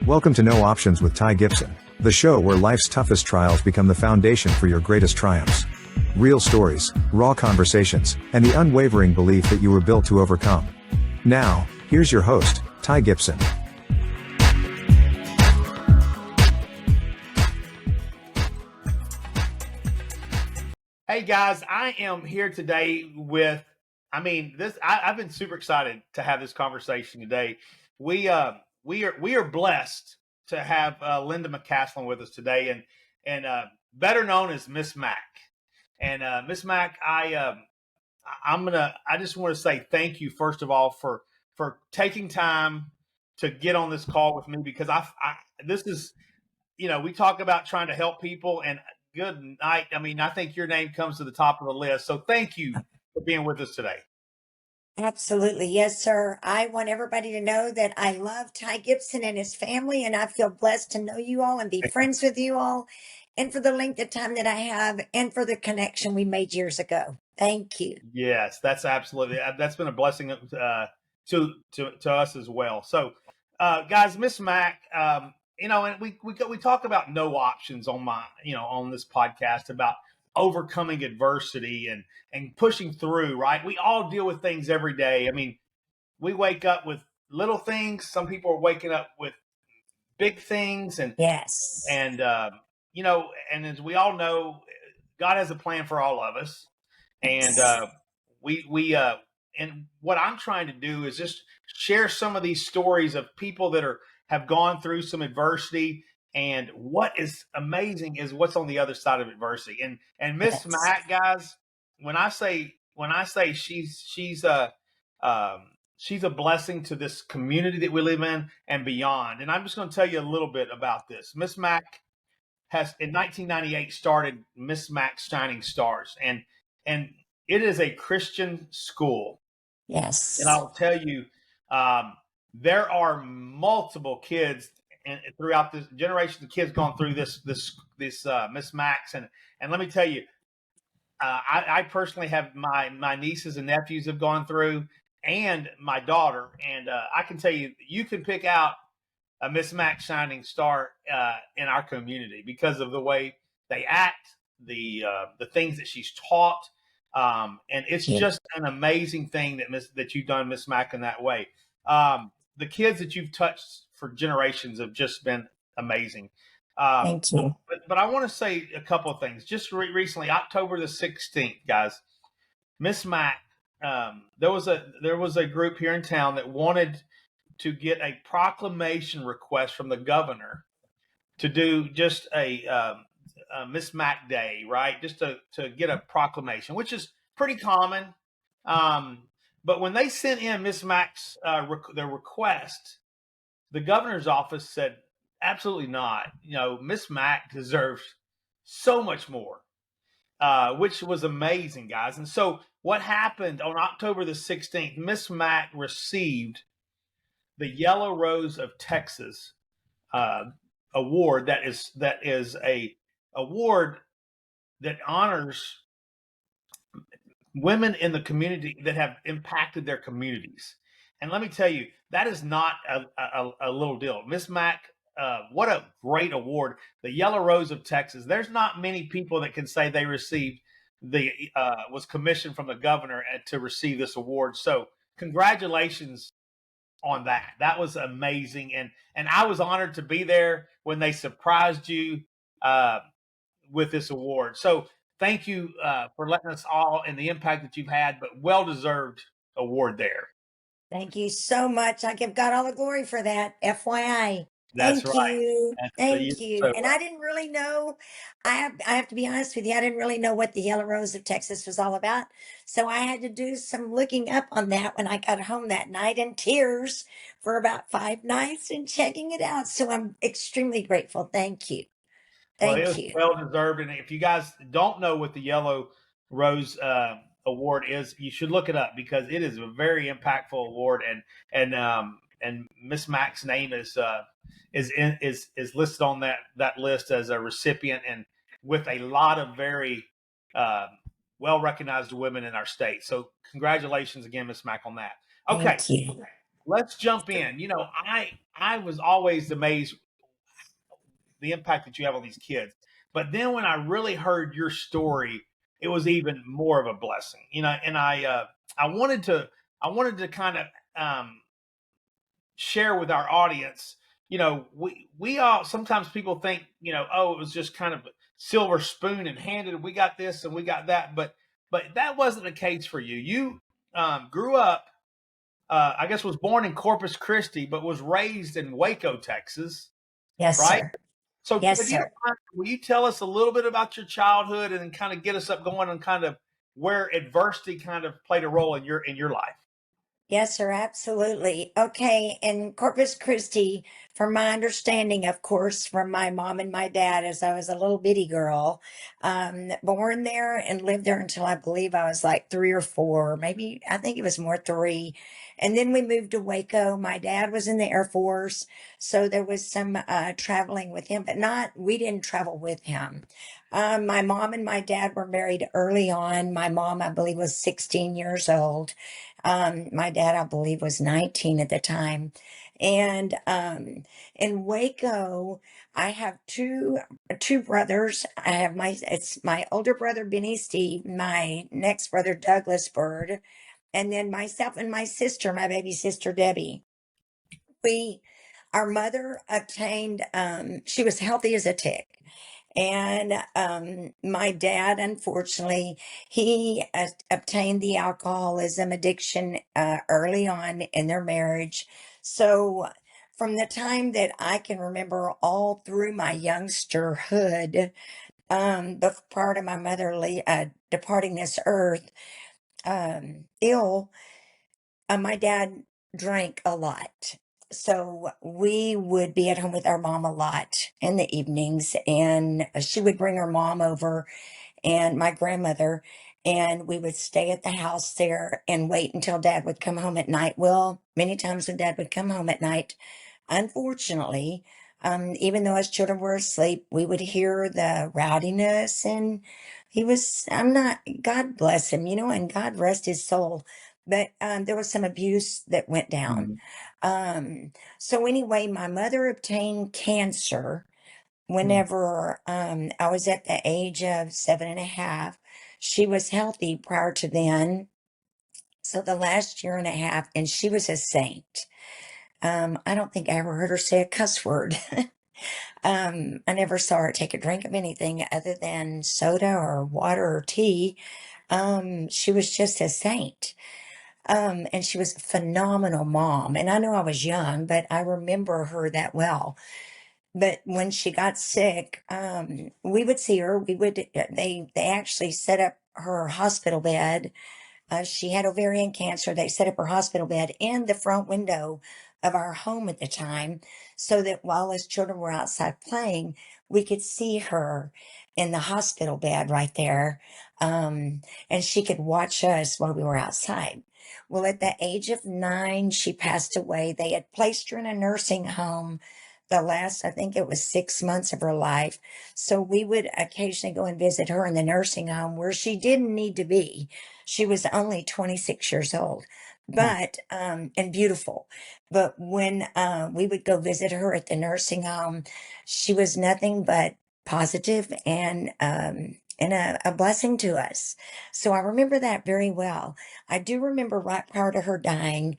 Welcome to No Options with Ty Gibson, the show where life's toughest trials become the foundation for your greatest triumphs. Real stories, raw conversations, and the unwavering belief that you were built to overcome. Now, here's your host, Ty Gibson. Hey guys, I am here today with, I've been super excited to have this conversation today. We are blessed to have Linda McCasland with us today, and better known as Miss Mac. And Miss Mac, I just want to say thank you first of all for taking time to get on this call with me, because this is, we talk about trying to help people, and good night. I think your name comes to the top of the list. So thank you for being with us today. Absolutely. Yes, sir. I want everybody to know that I love Ty Gibson and his family, and I feel blessed to know you all and be friends with you all, and for the length of time that I have, and for the connection we made years ago. Thank you. Yes, that's been a blessing to us as well. So, guys, Miss Mac, and we talk about no options on this podcast about overcoming adversity and pushing through, right? We all deal with things every day. We wake up with little things. Some people are waking up with big things, Yes. and as we all know, God has a plan for all of us, and and what I'm trying to do is just share some of these stories of people that have gone through some adversity. And what is amazing is what's on the other side of adversity. And Miss Mac, guys, when I say she's a blessing to this community that we live in and beyond. And I'm just going to tell you a little bit about this. Miss Mac has, in 1998, started Miss Mac's Shining Stars, and it is a Christian school. Yes. And I will tell you, there are multiple kids throughout this generation of kids gone through this Miss Mac's, and let me tell you, I personally have my nieces and nephews have gone through, and my daughter, and I can tell you, you can pick out a Miss Mac Shining Star in our community because of the way they act, the things that she's taught, and it's just an amazing thing that you've done, Miss Mac, in that way. The kids that you've touched for generations have just been amazing. Thank you. But I want to say a couple of things. Just recently, October the 16th, guys, Miss Mac, there was a group here in town that wanted to get a proclamation request from the governor to do just a Miss Mac Day, right? Just to get a proclamation, which is pretty common. But when they sent in Miss Mac's their request, the governor's office said, absolutely not. Miss Mac deserves so much more, which was amazing, guys. And so what happened on October the 16th, Miss Mac received the Yellow Rose of Texas award. That is a award that honors women in the community that have impacted their communities. And let me tell you, that is not a little deal. Miss Mac, what a great award. The Yellow Rose of Texas. There's not many people that can say they received was commissioned from the governor to receive this award. So congratulations on that. That was amazing. And I was honored to be there when they surprised you with this award. So thank you for letting us all and the impact that you've had, but well-deserved award there. Thank you so much. I give God all the glory for that. FYI. That's Thank right. you. Thank you. So And I didn't really know, I have to be honest with you, I didn't really know what the Yellow Rose of Texas was all about. So I had to do some looking up on that when I got home that night, in tears for about 5 nights and checking it out. So I'm extremely grateful. Thank you. Well, it Thank was you. well-deserved. And if you guys don't know what the Yellow Rose Award is, you should look it up, because it is a very impactful award. And Miss Mac's name is listed on that list as a recipient, and with a lot of very well-recognized women in our state. So congratulations again, Miss Mac, on that. Okay. Thank you. let's jump in. I was always amazed the impact that you have on these kids. But then when I really heard your story, it was even more of a blessing. And I wanted to kind of share with our audience. We all, sometimes people think, oh, it was just kind of a silver spoon and handed. We got this and we got that, but that wasn't the case for you. You grew up, I guess, was born in Corpus Christi, but was raised in Waco, Texas, Yes, right? sir. So, Yes, if you don't sir. mind, will you tell us a little bit about your childhood and then kind of get us up going on kind of where adversity kind of played a role in your life? Yes, sir, absolutely. Okay, in Corpus Christi, from my understanding, of course, from my mom and my dad, as I was a little bitty girl, born there and lived there until I believe I was like 3 or 4, maybe I think it was more 3. And then we moved to Waco. My dad was in the Air Force, so there was some traveling with him, but not, we didn't travel with him. My mom and my dad were married early on. My mom, I believe, was 16 years old. My dad, I believe, was 19 at the time. And in Waco, I have two brothers. I have it's my older brother Benny Steve, my next brother Douglas Bird, and then myself and my sister, my baby sister Debbie. We Our mother obtained, she was healthy as a tick. And my dad, unfortunately, he obtained the alcoholism addiction early on in their marriage. So, from the time that I can remember all through my youngsterhood, prior to my mother departing this earth ill, my dad drank a lot. So we would be at home with our mom a lot in the evenings, and she would bring her mom over and my grandmother, and we would stay at the house there and wait until dad would come home at night. Well, many times when dad would come home at night, unfortunately, even though his children were asleep, we would hear the rowdiness, and I'm not, God bless him, and God rest his soul. But there was some abuse that went down. Mhm. So, anyway, my mother obtained cancer Mhm. whenever I was at the age of 7.5. She was healthy prior to then. So, the last year and a half, and she was a saint. I don't think I ever heard her say a cuss word. I never saw her take a drink of anything other than soda or water or tea. She was just a saint. And she was a phenomenal mom. And I know I was young, but I remember her that well. But when she got sick, we would see her. They actually set up her hospital bed. She had ovarian cancer. They set up her hospital bed in the front window of our home at the time so that while his children were outside playing, we could see her in the hospital bed right there. And she could watch us while we were outside. Well, at the age of 9, she passed away. They had placed her in a nursing home the last, I think it was 6 months of her life. So we would occasionally go and visit her in the nursing home where she didn't need to be. She was only 26 years old, but and beautiful. But when we would go visit her at the nursing home, she was nothing but positive and a blessing to us. So I remember that very well. I do remember right prior to her dying,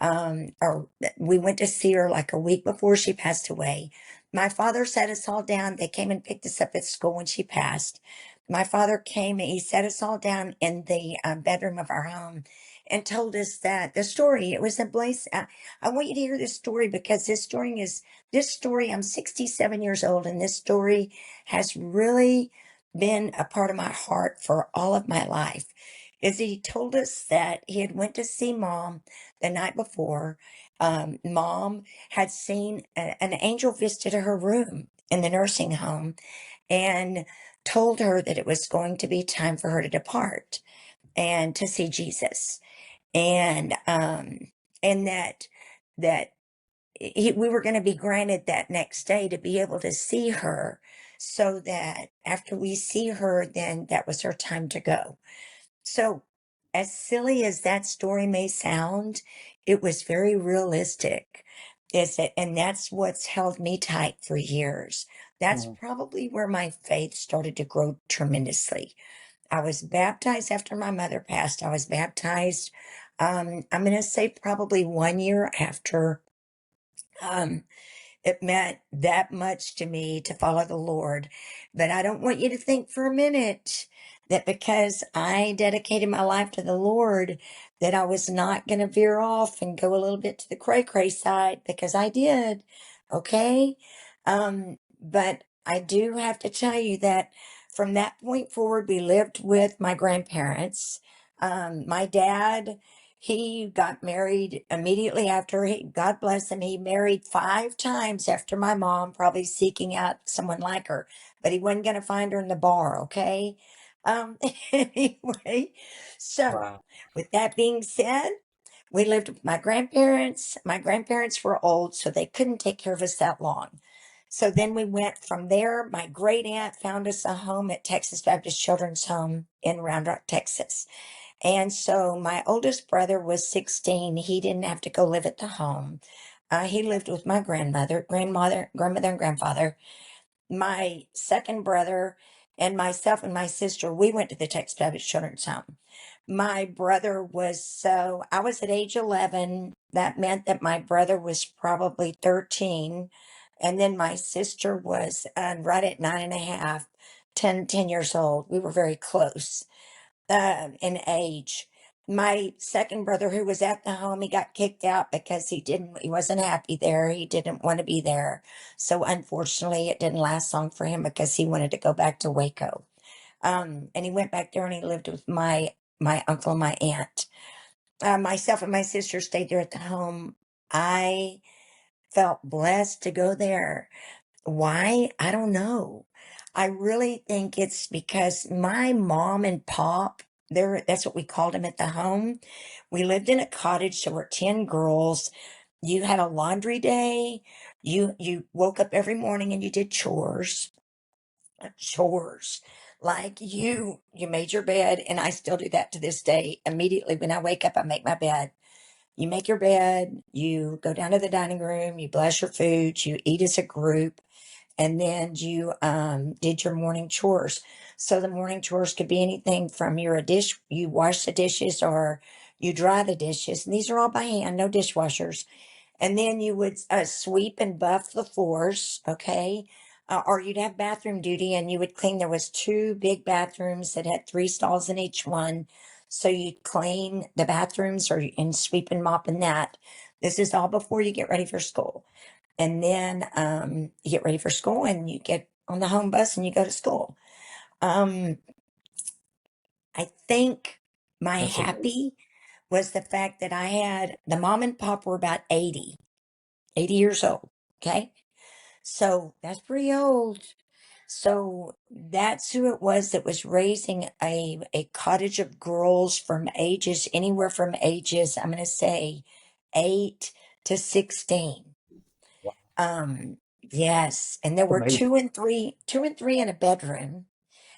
or we went to see her like a week before she passed away. My father sat us all down. They came and picked us up at school when she passed. My father came and he sat us all down in the bedroom of our home and told us that the story, it was a place. I want you to hear this story because this story, I'm 67 years old, and this story has really been a part of my heart for all of my life. Is he told us that he had went to see mom the night before. Mom had seen an angel visit her room in the nursing home and told her that it was going to be time for her to depart and to see Jesus, and that we were going to be granted that next day to be able to see her, so that after we see her, then that was her time to go. So as silly as that story may sound, it was very realistic. Is it? And that's what's held me tight for years. That's Mhm. probably where my faith started to grow tremendously. I was baptized after my mother passed. I was baptized, I'm going to say probably 1 year after. Um, it meant that much to me to follow the Lord. But I don't want you to think for a minute that because I dedicated my life to the Lord, that I was not going to veer off and go a little bit to the cray cray side, because I did. Okay. But I do have to tell you that from that point forward, we lived with my grandparents. My dad, he got married immediately after God bless him, he married 5 times after my mom, probably seeking out someone like her, but he wasn't going to find her in the bar. Okay. Anyway, so Wow. with that being said, we lived with my grandparents. My grandparents were old, so they couldn't take care of us that long. So then we went from there. My great aunt found us a home at Texas Baptist Children's Home in Round Rock, Texas. And so my oldest brother was 16. He didn't have to go live at the home. He lived with my grandmother, and grandfather. My second brother and myself and my sister, we went to the Texas Baptist Children's Home. My brother was, so I was at age 11. That meant that my brother was probably 13. And then my sister was right at 9.5, 10 years old. We were very close in age. My second brother, who was at the home, he got kicked out because he wasn't happy there. He didn't want to be there. So unfortunately, it didn't last long for him because he wanted to go back to Waco. And he went back there and he lived with my uncle and my aunt. Myself and my sister stayed there at the home. I felt blessed to go there. Why? I don't know. I really think it's because my mom and pop, that's what we called them at the home. We lived in a cottage, so we're 10 girls. You had a laundry day. You woke up every morning and you did chores. Chores. Like you made your bed, and I still do that to this day. Immediately when I wake up, I make my bed. You make your bed, you go down to the dining room, you bless your food, you eat as a group, and then you did your morning chores. So the morning chores could be anything from you wash the dishes or you dry the dishes. And these are all by hand, no dishwashers. And then you would sweep and buff the floors, okay? Or you'd have bathroom duty and you would clean. There was 2 big bathrooms that had 3 stalls in each one. So you'd clean the bathrooms and sweep and mop in that. This is all before you get ready for school. And then you get ready for school and you get on the home bus and you go to school. Um, I think my That's amazing. happy was the fact that I had the mom and pop were about 80 years old. Okay. So that's pretty old. So that's who it was that was raising a cottage of girls from ages, anywhere from ages, I'm going to say 8 to 16. Wow. Yes. And there That's were amazing. two and three in a bedroom.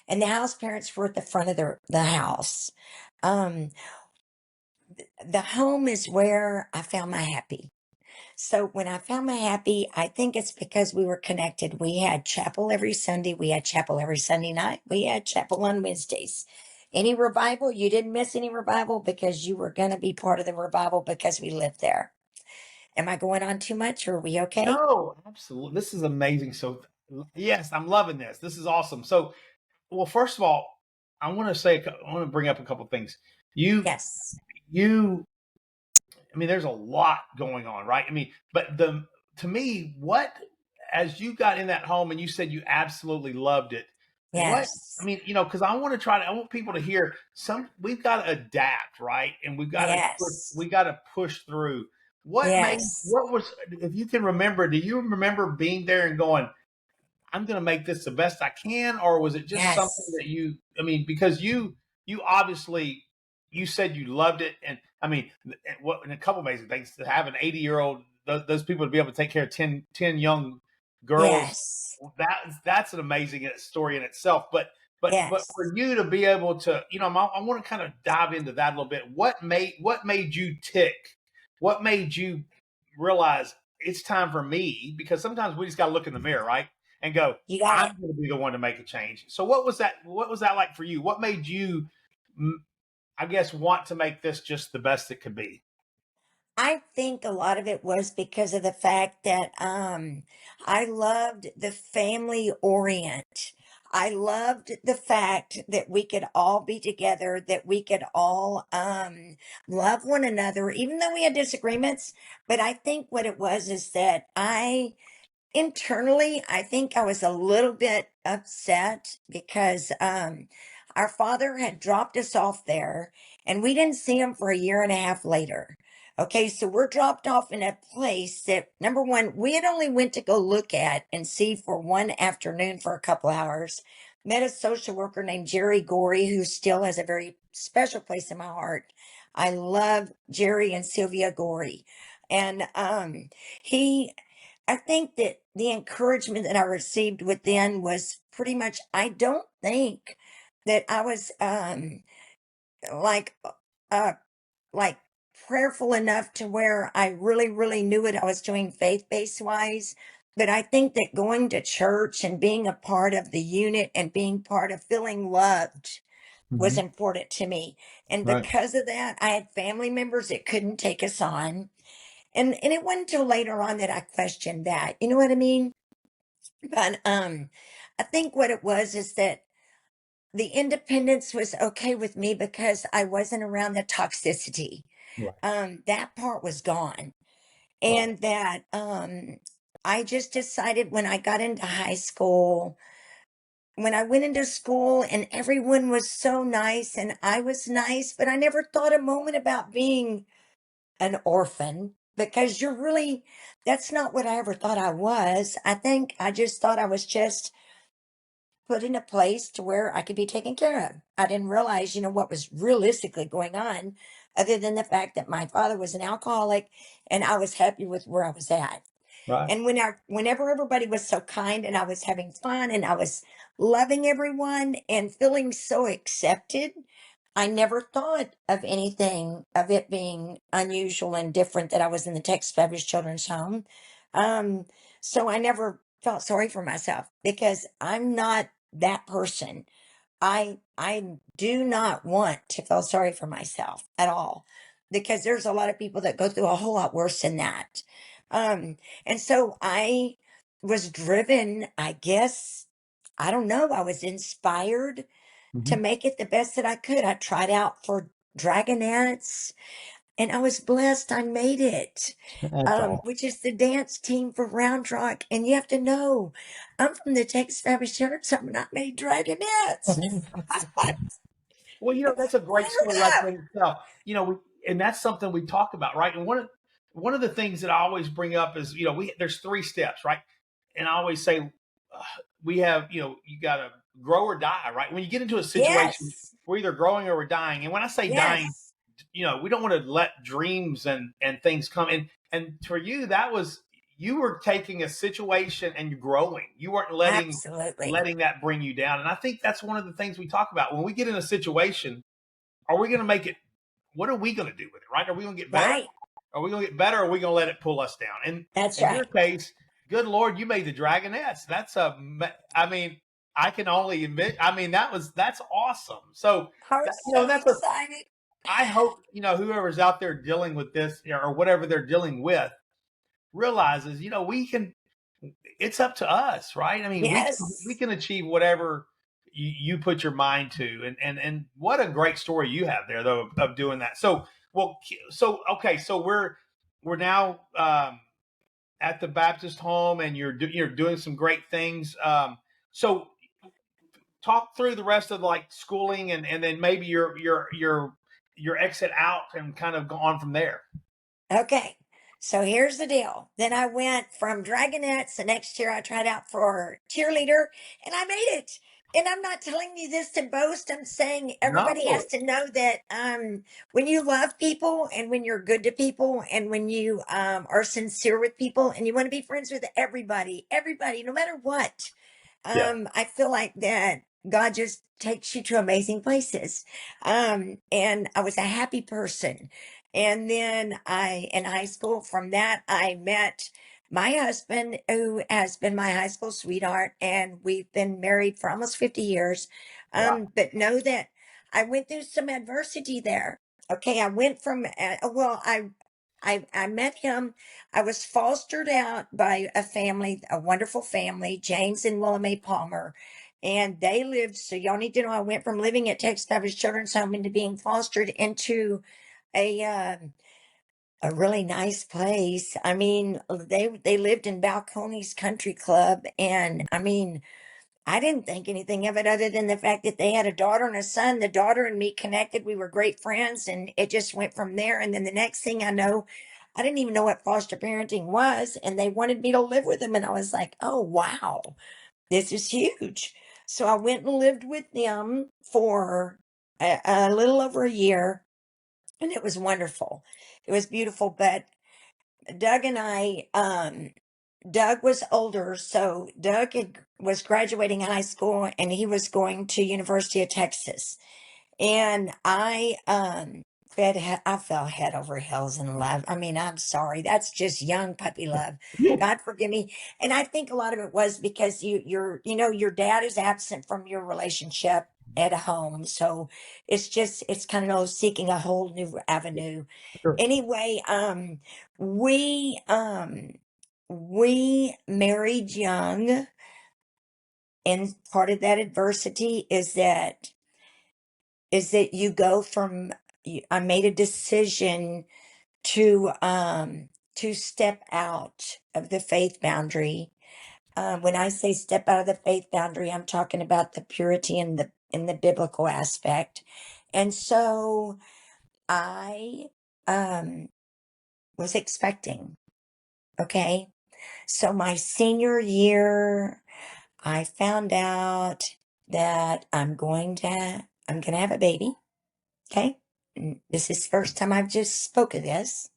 And the house parents were at the front of the house. Um, the home is where I found my happy. So when I found my happy, I think it's because we were connected. We had chapel every Sunday. We had chapel every Sunday night. We had chapel on Wednesdays. Any revival, you didn't miss any revival because you were going to be part of the revival because we lived there. Am I going on too much or are we okay? No, absolutely. This is amazing. So, yes, I'm loving this. This is awesome. So, well, first of all, I want to bring up a couple things. You, Yes. you, I mean, there's a lot going on, right? I mean, but to me, what, as you got in that home and you said you absolutely loved it, what, I Yes. mean, because I want people to hear we've got to adapt, right? And Yes. we got to push through. Yes. What was, if you can remember, do you remember being there and going, I'm going to make this the best I can, or was it just something Yes. that I mean, because you obviously, you said you loved it, and I mean, and a couple amazing things to have an 80-year-old, those people to be able to take care of 10 young girls. Yes. That's an amazing story in itself. But But Yes. for you to be able to, I want to kind of dive into that a little bit. What made you tick? What made you realize it's time for me? Because sometimes we just got to look in the mirror, right, and go, You got I'm it. going to be the one to make a change. So what was that? What was that like for you? What made you, I guess, want to make this just the best it could be? I think a lot of it was because of the fact that I loved the family orient. I loved the fact that we could all be together, that we could all love one another, even though we had disagreements. But I think what it was is that internally, I think I was a little bit upset because our father had dropped us off there and we didn't see him for a year and a half later. Okay, so we're dropped off in a place that, number one, we had only went to go look at and see for one afternoon for a couple hours. Met a social worker named Jerry Gorey, who still has a very special place in my heart. I love Jerry and Sylvia Gorey. And he I think that the encouragement that I received within was pretty much, I don't think that I was like uh like prayerful enough to where I really, really knew what I was doing faith-based wise. But I think that going to church and being a part of the unit and being part of feeling loved was Hmm. important to me. And Right. because of that, I had family members that couldn't take us on. And it wasn't until later on that I questioned that. You know what I mean? But I think what it was is that the independence was okay with me because I wasn't around the toxicity. Right. That part was gone. Right. And that I just decided when I got into high school, when I went into school and everyone was so nice and I was nice, but I never thought a moment about being an orphan because that's not what I ever thought I was. I think I just thought I was just put in a place to where I could be taken care of. I didn't realize, what was realistically going on, other than the fact that my father was an alcoholic and I was happy with where I was at. Right. And whenever everybody was so kind and I was having fun and I was loving everyone and feeling so accepted, I never thought of anything of it being unusual and different that I was in the Texas Baptist Children's Home. Um, so I never felt sorry for myself because I'm not that person. I do not want to feel sorry for myself at all because there's a lot of people that go through a whole lot worse than that. And so I was driven, I guess, I don't know, I was inspired to Hmm. make it the best that I could. I tried out for Dragonettes and I was blessed I made it, That's all. which is the dance team for Round Rock. And you have to know, I'm from the Texas Baptist Church, so I'm not made Dragonettes. Well, that's a great story right there in itself. And that's something we talk about, right? And one of the things that I always bring up is, there's three steps, right? And I always say, we have, you got to grow or die, right? When you get into a situation, Yes, we're either growing or we're dying. And when I say dying, yes, we don't want to let dreams and things come in. And for you, you were taking a situation and you're growing. You weren't absolutely. letting that bring you down. And I think that's one of the things we talk about when we get in a situation. Are we going to make it? What are we going to do with it? Right? Are we going to get better? Right. Are we going to get better? Or are we going to let it pull us down? And That's in your right. case, good Lord, you made the Dragonettes. I mean, I can only admit, that's awesome. So, I was so that's a, excited. I hope, whoever's out there dealing with this or whatever they're dealing with realizes, it's up to us, right? I mean, we Yes. can achieve whatever you put your mind to, and what a great story you have there, though, of doing that. So, well, so okay, so we're now at the Baptist home, and you're doing some great things. So, talk through the rest of like schooling, and then maybe your exit out, and kind of go on from there. Okay. So here's the deal. Then I went from Dragonettes. The next year I tried out for cheerleader and I made it. And I'm not telling you this to boast. I'm saying everybody No, has to know that when you love people and when you're good to people and when you are sincere with people and you want to be friends with everybody, no matter what, yeah, I feel like that God just takes you to amazing places. And I was a happy person. And then in high school, from that, I met my husband, who has been my high school sweetheart, and we've been married for almost 50 years. Wow. But know that I went through some adversity there. Okay. I went from, well, I met him. I was fostered out by a family, a wonderful family, James and Willa Mae Palmer, and they lived. So y'all need to know, I went from living at Texas Baptist Children's Home into being fostered into a a really nice place. I mean, they lived in Balcones Country Club, and I mean, I didn't think anything of it other than the fact that they had a daughter and a son. The daughter and me connected. We were great friends, and it just went from there. And then the next thing I know, I didn't even know what foster parenting was, and they wanted me to live with them, and I was like, oh wow, this is huge. So I went and lived with them for a little over a year, and it was wonderful. It was beautiful. But Doug and I, Doug was older, so was graduating high school, and he was going to University of Texas. And I fell head over heels in love. I mean, I'm sorry. That's just young puppy love. God forgive me. And I think a lot of it was because your dad is absent from your relationship at home. So it's kind of seeking a whole new avenue. Sure. Anyway, we, we married young, and part of that adversity is that you go from I made a decision to step out of the faith boundary. When I say step out of the faith boundary, I'm talking about the purity and the biblical aspect. And so I um was expecting. Okay. So my senior year, I found out that I'm gonna have a baby. Okay. This is the first time I've just spoke of this.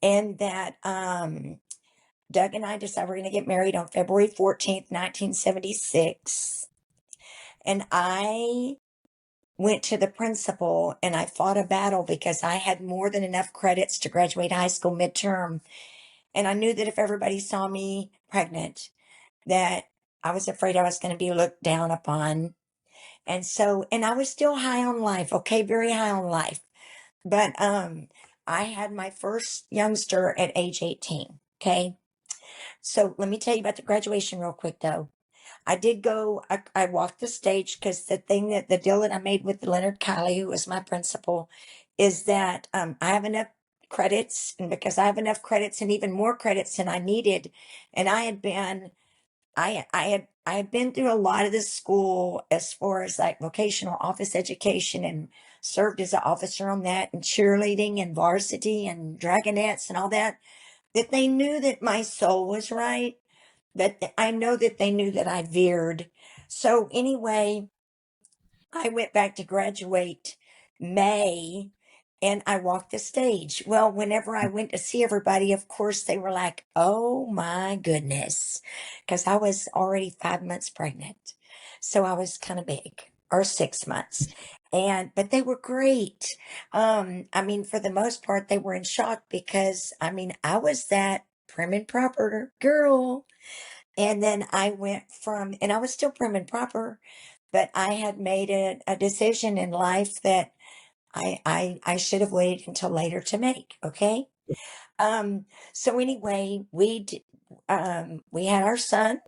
And that Doug and I decided we're going to get married on February 14th, 1976. And I went to the principal and I fought a battle because I had more than enough credits to graduate high school midterm. And I knew that if everybody saw me pregnant, that I was afraid I was going to be looked down upon. And I was still high on life, okay, very high on life. But I had my first youngster at age 18. Okay. So let me tell you about the graduation real quick though. I did go, I walked the stage because the deal that I made with Leonard Kiley, who was my principal, is that I have enough credits, and because I have enough credits and even more credits than I needed, and I had been through a lot of the school as far as like vocational office education, and served as an officer on that, and cheerleading and varsity and dragonettes and all that, that they knew that my soul was right, that I know that they knew that I veered. So anyway, I went back to graduate May, and I walked the stage. Well, whenever I went to see everybody, of course, they were like, oh my goodness, because I was already 5 months pregnant. So I was kind of big, or 6 months. But they were great. I mean, for the most part, they were in shock because, I mean, I was that prim and proper girl. And then and I was still prim and proper, but I had made a decision in life that I should have waited until later to make. Okay. So anyway, we had our son,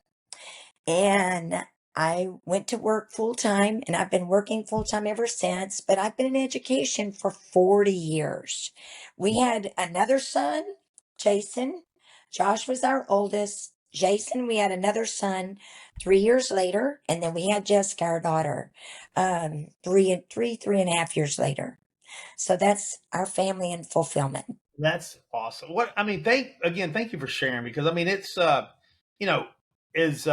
and I went to work full time, and I've been working full time ever since, but I've been in education for 40 years. We had another son, Jason. Josh was our oldest. Jason, we had another son 3 years later, and then we had Jessica, our daughter, 3.5 years later. So that's our family in fulfillment. That's awesome. What I mean, thank you for sharing, because I mean it's you know is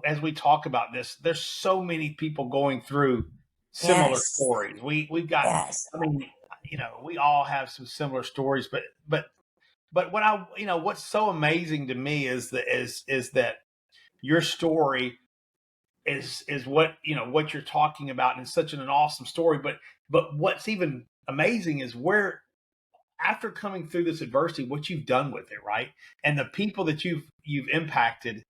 as we talk about this, there's so many people going through similar Yes. stories. We've got, Yes. I mean, we all have some similar stories, but what's so amazing to me is that your story is what what you're talking about, and it's such an awesome story. But what's even amazing is where, after coming through this adversity, what you've done with it, right? And the people that you've impacted,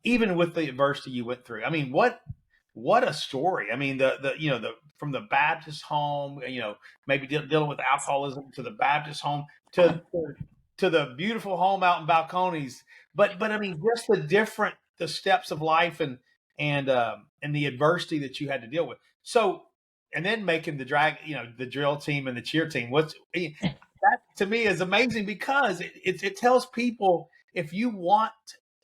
even with the adversity you went through. I mean, what a story! I mean, the from the Baptist home, maybe dealing with alcoholism, to the Baptist home, to the beautiful home out in Balcones. But I mean, just the steps of life, and the adversity that you had to deal with. So, and then making the drill team and the cheer team. That to me is amazing, because it tells people, if you want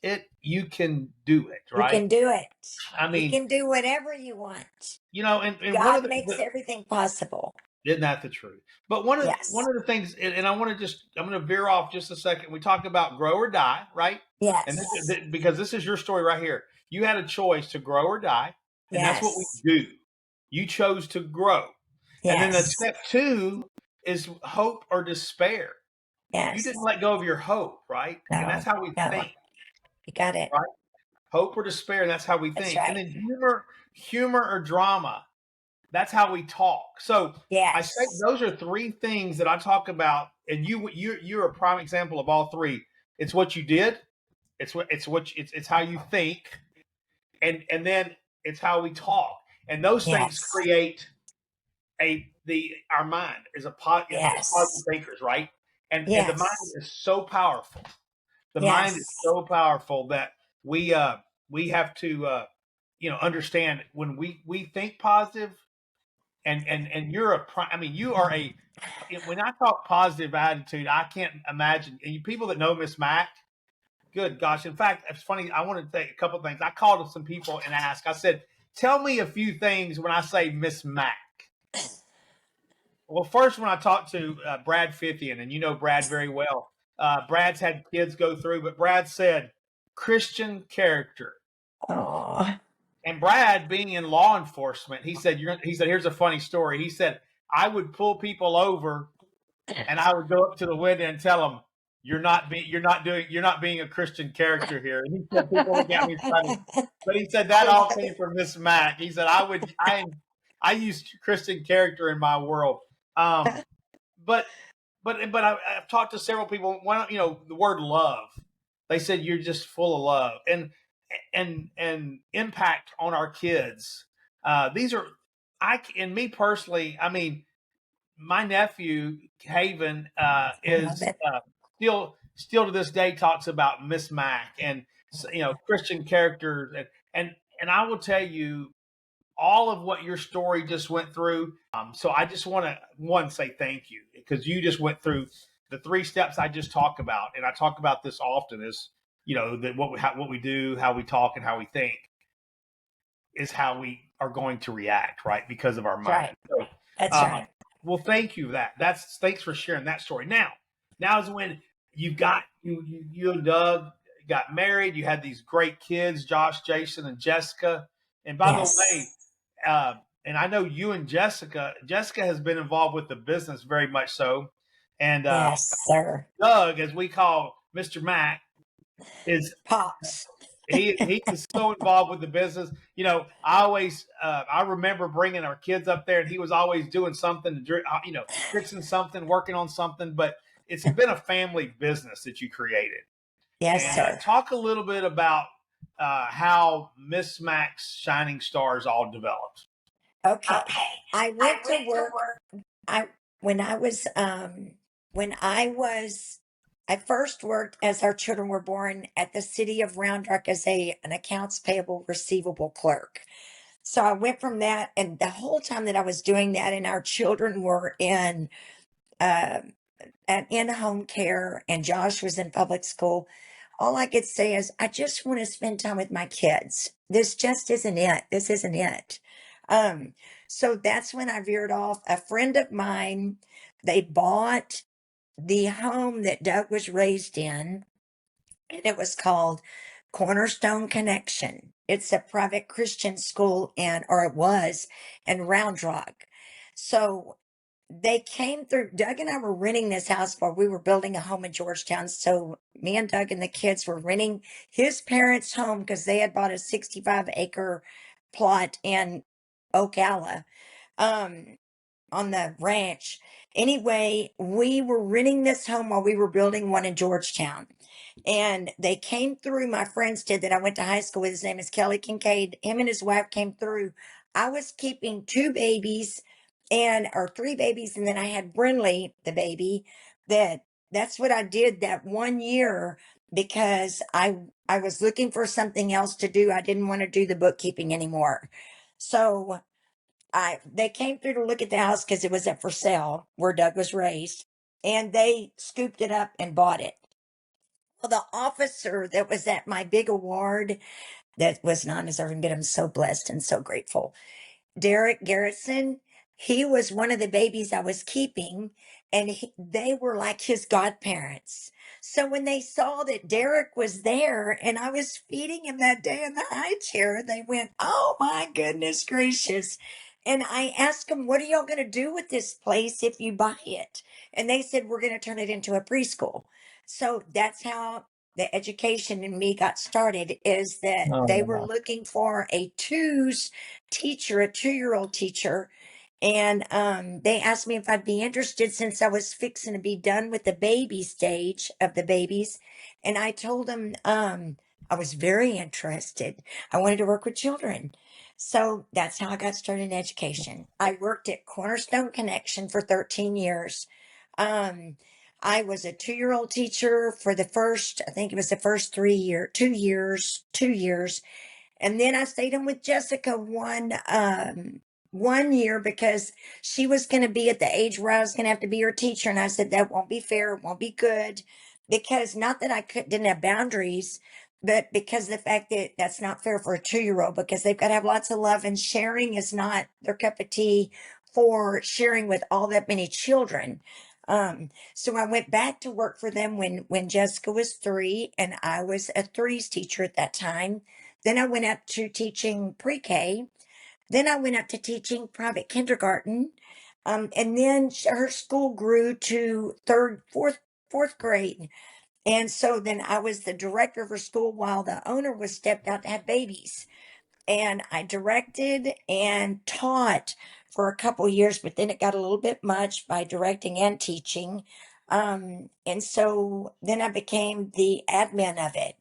it, you can do it, You right? can do it. I You mean, can do whatever you want. and one of God makes everything possible. isn't that the truth? But one Yes. of the things, and I'm going to veer off just a second. We talked about grow or die, right? And Yes. because this is your story right here. You had a choice to grow or die, and that's what we Yes. do. You chose to grow, and then the Yes. step two is hope or despair. You didn't Yes. let go of your hope, right? And that's No. how we No. think, You got it. right? Hope or despair, and that's how we That's think. And right. then humor or drama, that's how we talk. So I say Yes. those are three things that I talk about, and you're a prime example of all three. It's what you did, it's how you think, and then it's how we talk, and those things Yes. create our mind is as positive Yes. thinkers, right? And the mind Yes. is so powerful. The mind is Yes. so powerful that we have to understand, when we think positive, and I mean, you are when I talk positive attitude, I can't imagine, and you people that know Miss Mac, good gosh. In fact, it's funny, I want to say a couple of things. I called some people and I said, tell me a few things when I say Miss Mac. Well, first, when I talked to Brad Fithian, and you know Brad very well, Brad's had kids go through, but Brad said Christian character. Oh. And Brad, being in law enforcement, he said, here's a funny story. He said, I would pull people over, and I would go up to the window and tell them, you're not being a Christian character here. And he said, people look at me funny, but he said that I all love came it. from Miss Mac. He said, I use Christian character in my world. Um, but I've talked to several people. The word love. They said you're just full of love, and impact on our kids. These are and me personally. I mean, my nephew Haven I love is it. still to this day talks about Miss Mac, and Christian characters, and I will tell you all of what your story just went through. So I just want to say thank you, because you just went through the three steps I just talked about, and I talk about this often. Is that what we do, how we talk, and how we think is how we are going to react, right? Because of our That's mind. right. So, That's uh, right. well, thank you. Thanks for sharing that story. Now is when you and Doug got married. You had these great kids, Josh, Jason, and Jessica. And by the way, Yes. uh, and I know you and Jessica has been involved with the business very much so. And Yes, sir. Doug, as we call Mr. Mac, is Pops. he is so involved with the business. I remember bringing our kids up there, and he was always doing something, fixing something, working on something. But it's been a family business that you created. Yes, And sir. talk a little bit about how Miss Mac's Shining Stars all developed. Okay. I went to work. I when I was when I first worked as our children were born at the city of Round Rock as an accounts payable receivable clerk. So I went from that, and the whole time that I was doing that, and our children were in uh, an in-home care, and Josh was in public school. All I could say is, I just want to spend time with my kids. This just isn't it. This isn't it. Um, so that's when I veered off. A friend of mine, they bought the home that Doug was raised in, and it was called Cornerstone Connection. It's a private Christian school or it was in Round Rock. So they came through. Doug and I were renting this house while we were building a home in Georgetown. So me and Doug and the kids were renting his parents' home because they had bought a 65-acre plot in Ocala. Um, on the ranch. Anyway, we were renting this home while we were building one in Georgetown. And they came through, my friends did that I went to high school with. His name is Kelly Kincaid. Him and his wife came through. I was keeping two babies or three babies, and then I had Brinley, the baby. That's what I did that one year because I was looking for something else to do. I didn't want to do the bookkeeping anymore. So they came through to look at the house because it was up for sale where Doug was raised, and they scooped it up and bought it. Well, the officer that was at my big award that was non-deserving, but I'm so blessed and so grateful. Derek Garrison, he was one of the babies I was keeping, and they were like his godparents. So when they saw that Derek was there and I was feeding him that day in the high chair, they went, "Oh my goodness gracious." And I asked them, "What are y'all going to do with this place if you buy it?" And they said, "We're going to turn it into a preschool." So that's how the education in me got started, is that they were Oh, looking for a twos teacher, a 2-year-old teacher. And they asked me if I'd be interested since I was fixing to be done with the baby stage of the babies. And I told them I was very interested. I wanted to work with children. So that's how I got started in education. I worked at Cornerstone Connection for 13 years. Um, I was a 2-year-old teacher for the first, I think it was the first 2 years. And then I stayed in with Jessica one year because she was going to be at the age where I was going to have to be her teacher. And I said, that won't be fair. It won't be good. Because not that didn't have boundaries, but because of the fact that that's not fair for a 2-year-old, because they've got to have lots of love, and sharing is not their cup of tea for sharing with all that many children. So I went back to work for them when Jessica was 3, and I was a threes teacher at that time. Then I went up to teaching pre-K. Then I went up to teaching private kindergarten. And then her school grew to fourth grade. And so then I was the director of her school while the owner was stepped out to have babies. And I directed and taught for a couple years, but then it got a little bit much by directing and teaching. And so then I became the admin of it.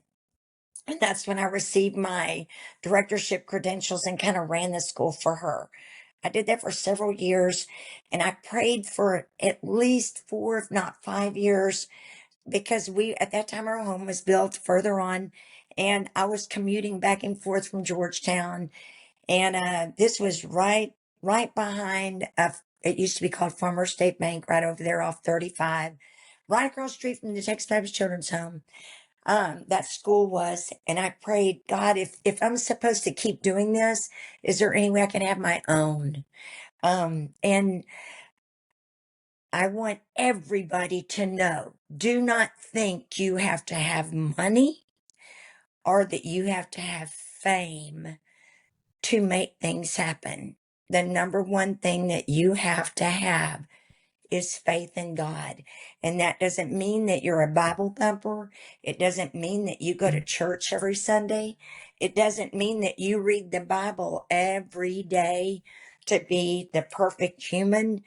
And that's when I received my directorship credentials and kind of ran the school for her. I did that for several years, and I prayed for at least 4, if not 5 years, because at that time, our home was built further on, and I was commuting back and forth from Georgetown. And this was right behind, it used to be called Farmer State Bank, right over there off 35, right across the street from the Texas Baptist Children's Home. That school was. And I prayed, God, if I'm supposed to keep doing this, is there any way I can have my own? And I want everybody to know, do not think you have to have money or that you have to have fame to make things happen. The number one thing that you have to have is faith in God. And that doesn't mean that you're a Bible thumper. It doesn't mean that you go to church every Sunday. It doesn't mean that you read the Bible every day to be the perfect human.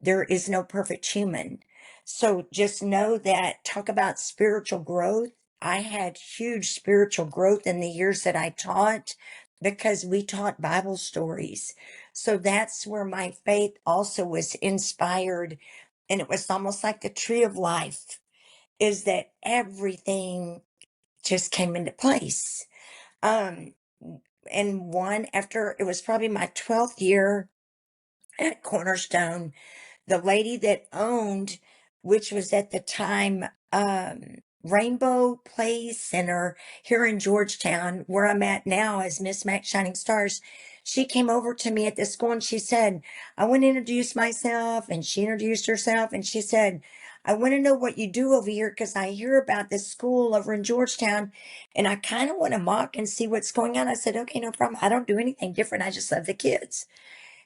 There is no perfect human. So just know that, talk about spiritual growth. I had huge spiritual growth in the years that I taught because we taught Bible stories. So that's where my faith also was inspired. And it was almost like the tree of life, is that everything just came into place. Um, and one after it was probably my 12th year at Cornerstone, the lady that owned, which was at the time Rainbow Play Center here in Georgetown, where I'm at now as Miss Mac Shining Stars, she came over to me at the school and she said, "I want to introduce myself." And she introduced herself and she said, "I want to know what you do over here because I hear about this school over in Georgetown and I kind of want to mock and see what's going on." I said, "Okay, no problem. I don't do anything different. I just love the kids."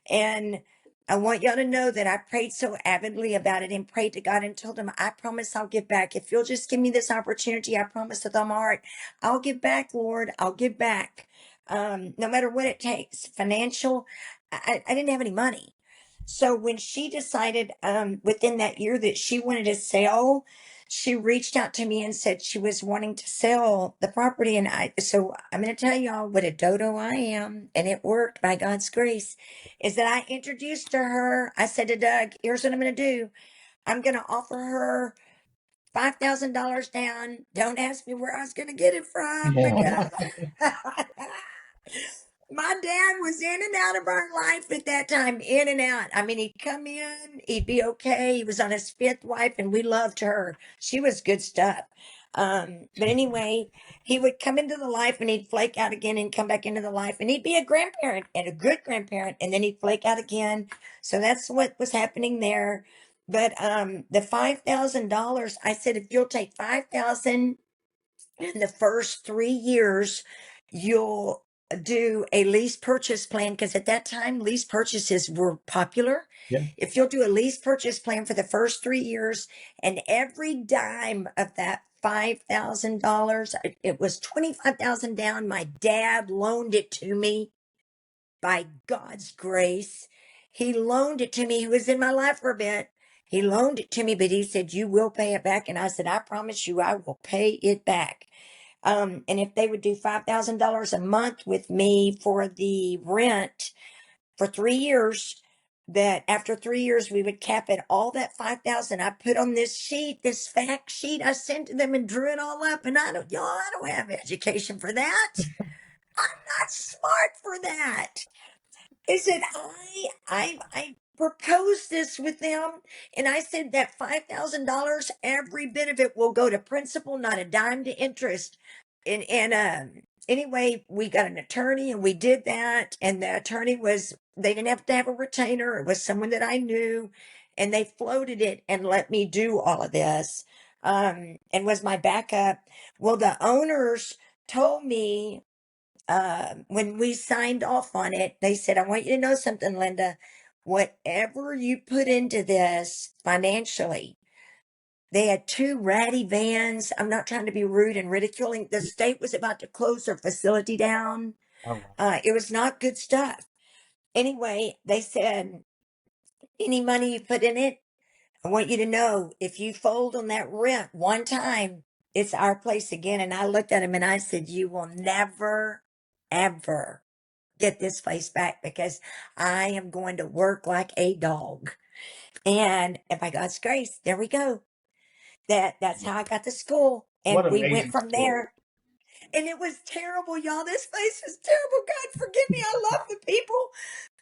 And I want y'all to know that I prayed so avidly about it and prayed to God and told him, I promise I'll give back. If you'll just give me this opportunity, I promise with all my heart, I'll give back, Lord. I'll give back. No matter what it takes, financial. I didn't have any money. So when she decided within that year that she wanted to sell, she reached out to me and said she was wanting to sell the property. And so I'm going to tell y'all what a dodo I am. And it worked by God's grace, is that I introduced to her. I said to Doug, here's what I'm going to do. I'm going to offer her $5,000 down. Don't ask me where I was going to get it from because my dad was in and out of our life at that time, in and out. I mean, he'd come in, he'd be okay. He was on his fifth wife, and we loved her. She was good stuff. But anyway, he would come into the life and he'd flake out again and come back into the life, and he'd be a grandparent and a good grandparent, and then he'd flake out again. So that's what was happening there. But the $5,000, I said, if you'll take 5,000 in the first 3 years, you'll do a lease purchase plan, because at that time lease purchases were popular. Yeah. If you'll do a lease purchase plan for the first 3 years, and every dime of that $5,000, it was 25,000 down. My dad loaned it to me by God's grace. He loaned it to me. He was in my life for a bit. He loaned it to me, but he said, you will pay it back. And I said, I promise you, I will pay it back. And if they would do $5,000 a month with me for the rent for 3 years, that after 3 years we would cap it all that 5,000. I put on this sheet, this fact sheet. I sent to them and drew it all up. And I don't have education for that. I'm not smart for that. Is that I proposed this with them, and I said that $5,000, every bit of it will go to principal, not a dime to interest. And anyway, we got an attorney and we did that, and the attorney they didn't have to have a retainer. It was someone that I knew, and they floated it and let me do all of this, and was my backup. Well, the owners told me when we signed off on it, they said, I want you to know something, Linda. Whatever you put into this financially, they had two ratty vans. I'm not trying to be rude and ridiculing. The state was about to close their facility down. Oh, It was not good stuff. Anyway, they said, any money you put in it, I want you to know if you fold on that rent one time, it's our place again. And I looked at him and I said, you will never, ever get this place back, because I am going to work like a dog. And by God's grace, there we go. That's how I got to school. what And an we went amazing from story. there. And it was terrible, y'all. This place was terrible. God forgive me. I love the people.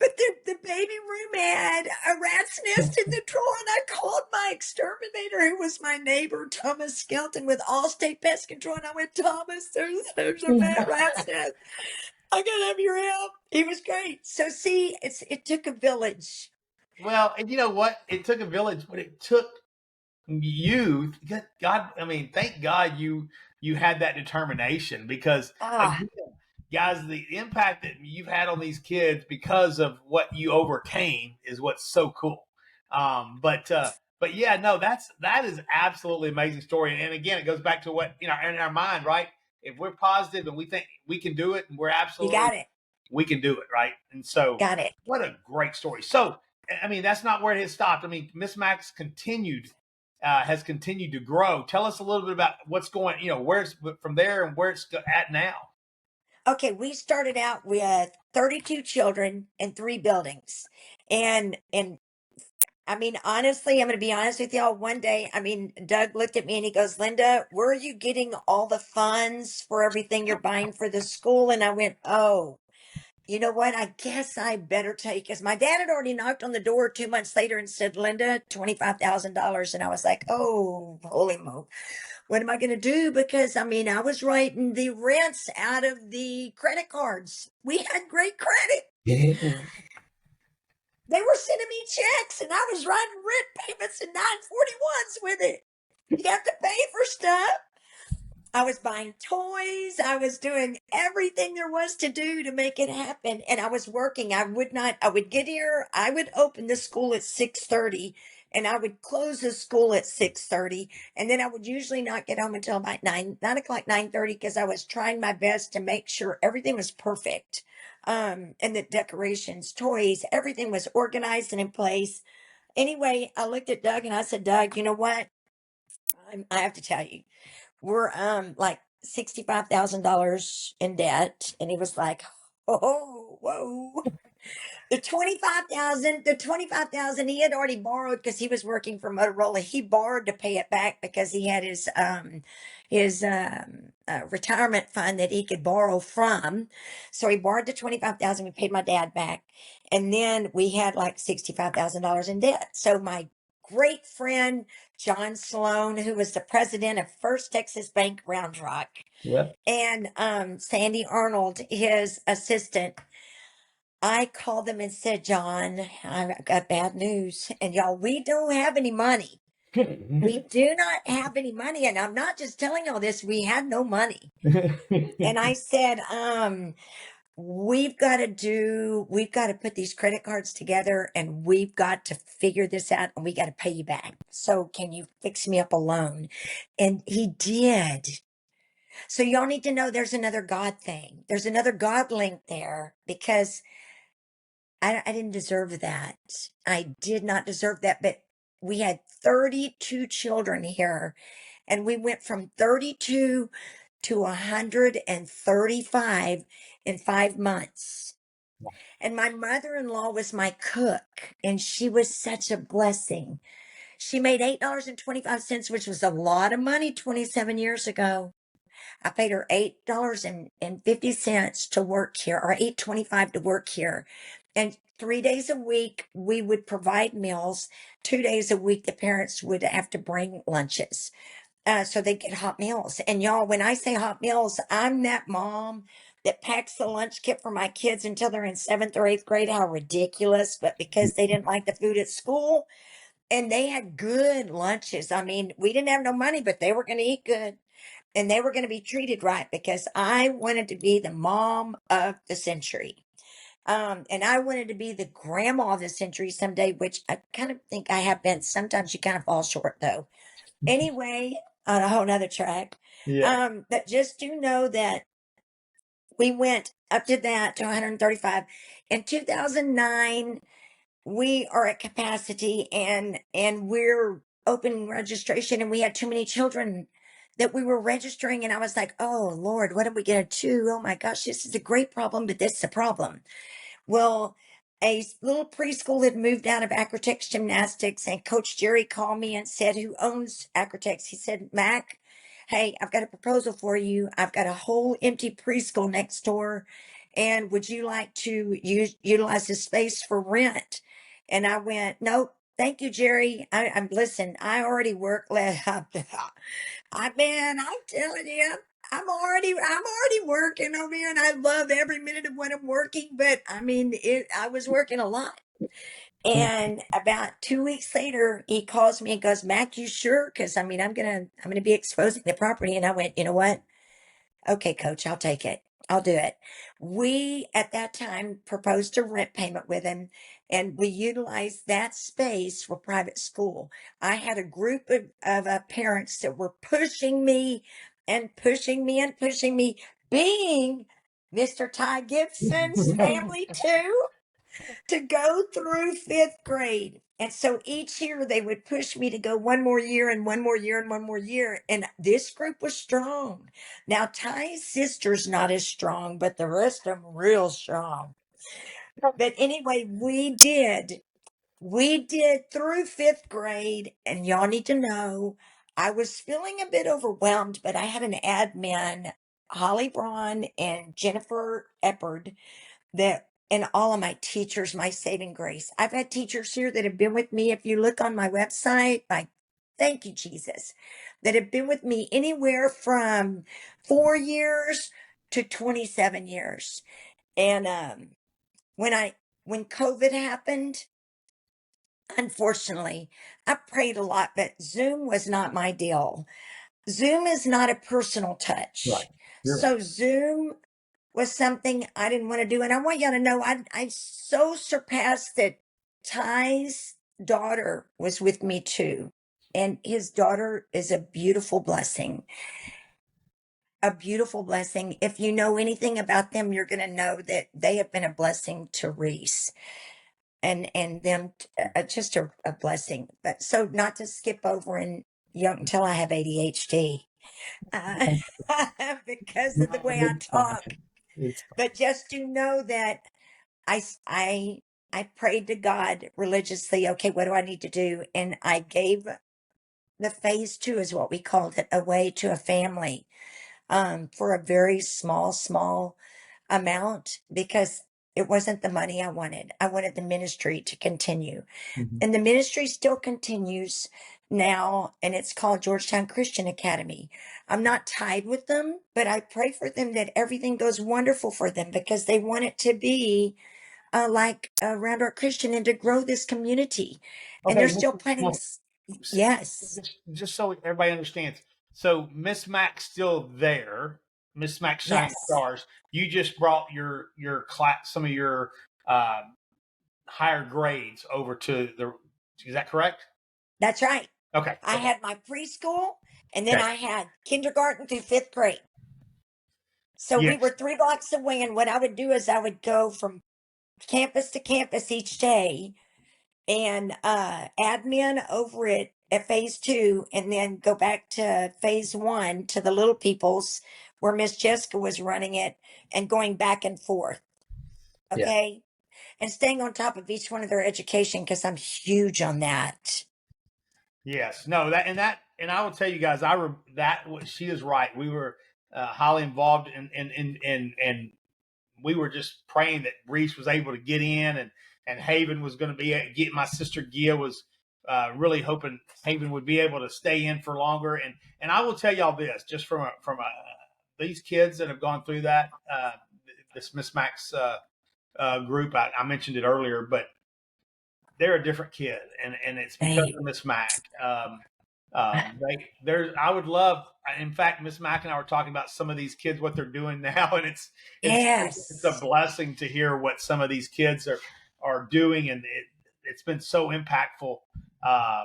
But the baby room had a rat's nest in the drawer. And I called my exterminator, who was my neighbor, Thomas Skelton, with Allstate Pest Control. And I went, Thomas, there's a rat's nest. I gotta have your help. He was great. So see, it took a village. Well, and you know what? It took a village, but it took you. God, I mean, thank God you had that determination, because Ah, again, guys, the impact that you've had on these kids because of what you overcame is what's so cool. But yeah, no, that is absolutely amazing story. And again, it goes back to what in our mind, right? If we're positive and we think we can do it, and we're you absolutely got it. we can do it, right? And so, Got it. what a great story. So, I mean, that's not where it has stopped. I mean, Miss Max has continued to grow. Tell us a little bit about what's going, where's from there and where it's at now. Okay, we started out with 32 children and 3 buildings. And I mean, honestly, I'm going to be honest with y'all. One day, I mean, Doug looked at me and he goes, Linda, where are you getting all the funds for everything you're buying for the school? And I went, oh, you know what? I guess I better take, because my dad had already knocked on the door 2 months later and said, Linda, $25,000. And I was like, oh, holy moly. What am I going to do? Because I mean, I was writing the rents out of the credit cards. We had great credit. Yeah. They were sending me checks and I was writing rent payments and 941s with it. You have to pay for stuff. I was buying toys. I was doing everything there was to do to make it happen. And I was working. I would get here. I would open the school at 6:30 and I would close the school at 6:30. And then I would usually not get home until about 9 o'clock, 9:30, because I was trying my best to make sure everything was perfect. And the decorations, toys, everything was organized and in place. Anyway, I looked at Doug and I said, Doug, you know what? I have to tell you, we're like $65,000 in debt. And he was like, oh, whoa. The 25,000 he had already borrowed because he was working for Motorola. He borrowed to pay it back because he had his retirement fund that he could borrow from. So he borrowed the 25,000. We paid my dad back, and then we had like $65,000 in debt. So my great friend John Sloan, who was the president of First Texas Bank Round Rock, Yep. and Sandy Arnold, his assistant, I called them and said, John, I've got bad news. And y'all, we don't have any money. We do not have any money. And I'm not just telling y'all this, we had no money. And I said, we've got to put these credit cards together and we've got to figure this out and we got to pay you back. So can you fix me up a loan? And he did. So y'all need to know there's another God thing. There's another God link there, because I didn't deserve that. I did not deserve that. But we had 32 children here, and we went from 32 to 135 in 5 months. And my mother in law was my cook, and she was such a blessing. She made $8.25, which was a lot of money 27 years ago. I paid her $8.50 to work here, or $8.25 to work here. And 3 days a week, we would provide meals. 2 days a week, the parents would have to bring lunches. So they get hot meals. And y'all, when I say hot meals, I'm that mom that packs the lunch kit for my kids until they're in 7th or 8th grade. How ridiculous. But because they didn't like the food at school, and they had good lunches. I mean, we didn't have no money, but they were going to eat good and they were going to be treated right, because I wanted to be the mom of the century. And I wanted to be the grandma of the century someday, which I kind of think I have been. Sometimes you kind of fall short, though. Anyway, on a whole nother track. Yeah. But just do know that we went up to that to 135. In 2009, we are at capacity, and we're open registration, and we had too many children that we were registering, and I was like, oh Lord, what are we gonna do? Oh my gosh, this is a great problem, but this is a problem. Well, a little preschool had moved out of acrotex gymnastics, and Coach Jerry called me and said, who owns acrotex? He said, Mac, hey, I've got a proposal for you. I've got a whole empty preschool next door, and would you like to utilize the space for rent? And I went, nope, thank you, Jerry. I'm listen, I already work. I'm telling you, I'm already working over here, and I love every minute of what I'm working. But I mean, I was working a lot. And about 2 weeks later, he calls me and goes, Mac, you sure? Because I mean, I'm gonna be exposing the property. And I went, you know what? Okay, coach, I'll take it. I'll do it. We, at that time, proposed a rent payment with him, and we utilized that space for private school. I had a group of parents that were pushing me and pushing me and pushing me, being Mr. Ty Gibson's family too, to go through 5th grade. And so each year they would push me to go one more year and one more year and one more year. And this group was strong. Now, Ty's sister's not as strong, but the rest of them real strong. But anyway, we did. We did through 5th grade. And y'all need to know, I was feeling a bit overwhelmed, but I had an admin, Holly Braun and Jennifer Eppard, that, and all of my teachers, my saving grace. I've had teachers here that have been with me. If you look on my website, thank you, Jesus, that have been with me anywhere from 4 years to 27 years. And when when COVID happened, unfortunately, I prayed a lot, but Zoom was not my deal. Zoom is not a personal Right. touch. You're right. So Zoom was something I didn't want to do. And I want y'all to know I so surpassed that Ty's daughter was with me too. And his daughter is a beautiful blessing. A beautiful blessing. If you know anything about them, you're going to know that they have been a blessing to Reese and them just a blessing. But so not to skip over and you can tell I have ADHD uh, because of the way I It's fine. talk. It's But just to know that I, s- I prayed to God religiously. Okay, what do I need to do? And I gave the phase 2 is what we called it, away to a family, for a very small amount because it wasn't the money I wanted. I wanted the ministry to continue. fine. And the ministry still continues now, and it's called Georgetown Christian Academy. I'm not tied with them, but I pray for them that everything goes wonderful for them because they want it to be like around our Christian and to grow this community. And Okay. they're still planning. Yes, Just so everybody understands. So Miss Mac's still there. Miss Mac Shining yes, Stars. You just brought your class, some of your uh, higher grades over to the. Is that correct? that's right. Okay. I Okay. had my preschool and then Okay. I had kindergarten through 5th grade. So we Yes. were 3 blocks away. And what I would do is I would go from campus to campus each day and admin over it at phase 2 and then go back to phase 1 to the little people's where Miss Jessica was running it and going back and forth. Yeah. Okay. And staying on top of each one of their education because I'm huge on that. Yes. No. And I will tell you guys, she is right. We were highly involved in we were just praying that Reese was able to get in and Haven was going to get my sister Gia was really hoping Haven would be able to stay in for longer. And I will tell y'all this, just from these kids that have gone through that, this Miss Max group, I mentioned it earlier, but they're a different kid and it's because Right. of Miss Mac. I would love, in fact, Miss Mac and I were talking about some of these kids, what they're doing now. And it's a Yes. blessing to hear what some of these kids are doing. And it's been so impactful. Uh,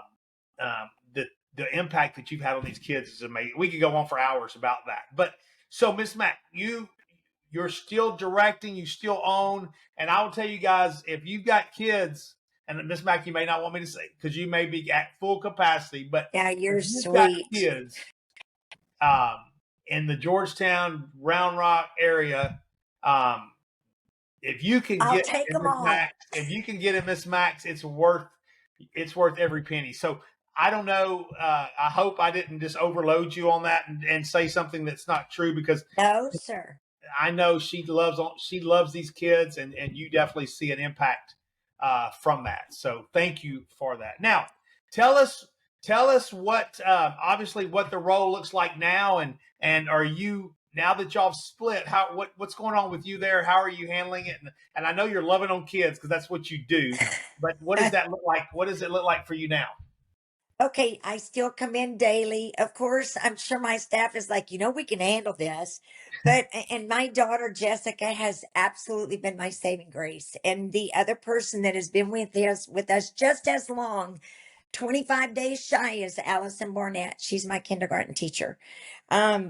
the impact that you've had on these kids is amazing. We could go on for hours about that, but so Miss Mac, you're still directing, you still own. And I will tell you guys, if you've got kids, and Miss Mack, you may not want me to say because you may be at full capacity, but Yeah, if you're you've got sweet. kids um, in the Georgetown, Round Rock area, um, if you can I'll get take in them Miss all. Max, if you can get in Miss Max, it's worth every penny. So I don't know. I hope I didn't just overload you on that and say something that's not true because No, sir. I know she loves these kids, and you definitely see an impact from that. So thank you for that. Now, tell us tell us what obviously what the role looks like now, and are you now that y'all split? What's going on with you there? How are you handling it? And I know you're loving on kids because that's what you do. But what does that look like? What does it look like for you now? Okay, I still come in daily. Of course, I'm sure my staff is like, we can handle this. And my daughter Jessica has absolutely been my saving grace. And the other person that has been with us just as long, 25 days shy, is Allison Barnett. She's my kindergarten teacher.